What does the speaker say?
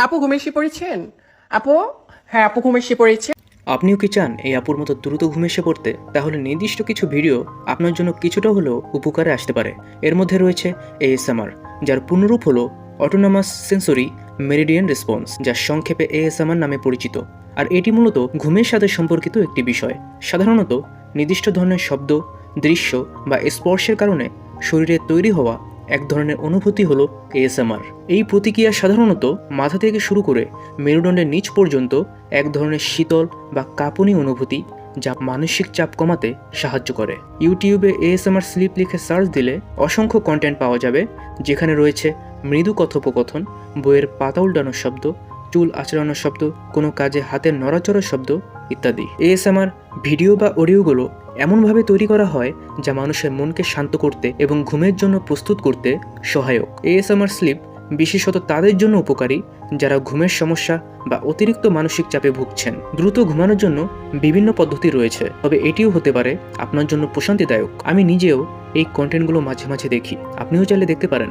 আপু ঘুম এসে পড়েছেন? আপু, হ্যাঁ আপু ঘুম এসে পড়েছে। আপনিও কি চান এই আপুর মতো দ্রুত ঘুম এসে পড়তে? তাহলে নির্দিষ্ট কিছু ভিডিও আপনার জন্য কিছুটা হলেও উপকারে আসতে পারে। এর মধ্যে রয়েছে এএসএমআর, যার পূর্ণরূপ হলো অটোনমাস সেন্সরি মেরিডিয়ান রেসপন্স, যা সংক্ষেপে এএসএমআর নামে পরিচিত। আর এটি মূলত ঘুমের সাথে সম্পর্কিত একটি বিষয়। সাধারণত নির্দিষ্ট ধরনের শব্দ, দৃশ্য বা স্পর্শের কারণে শরীরে তৈরি হওয়া এক ধরনের অনুভূতি হলো এএসএমআর। এই প্রতিক্রিয়া সাধারণত মাথা থেকে শুরু করে মেরুদণ্ডের নিচ পর্যন্ত এক ধরনের শীতল বা কাঁপুনি অনুভূতি, যা মানসিক চাপ কমাতে সাহায্য করে। ইউটিউবে এএসএমআর স্লিপ লিখে সার্চ দিলে অসংখ্য কন্টেন্ট পাওয়া যাবে, যেখানে রয়েছে মৃদু কথোপকথন, বইয়ের পাতা উল্টানোর শব্দ, চুল আঁচড়ানোর শব্দ, কোনো কাজে হাতের নড়াচড়ার শব্দ ইত্যাদি। এএসএমআর ভিডিও বা অডিওগুলো এমনভাবে তৈরি করা হয় যা মানুষের মনকে শান্ত করতে এবং ঘুমের জন্য প্রস্তুত করতে সহায়ক। এএসএমআর স্লিপ বিশেষত তাদের জন্য উপকারী যারা ঘুমের সমস্যা বা অতিরিক্ত মানসিক চাপে ভুগছেন। দ্রুত ঘুমানোর জন্য বিভিন্ন পদ্ধতি রয়েছে, তবে এটিও হতে পারে আপনার জন্য প্রশান্তিদায়ক। আমি নিজেও এই কন্টেন্টগুলো মাঝে মাঝে দেখি, আপনিও চাইলে দেখতে পারেন।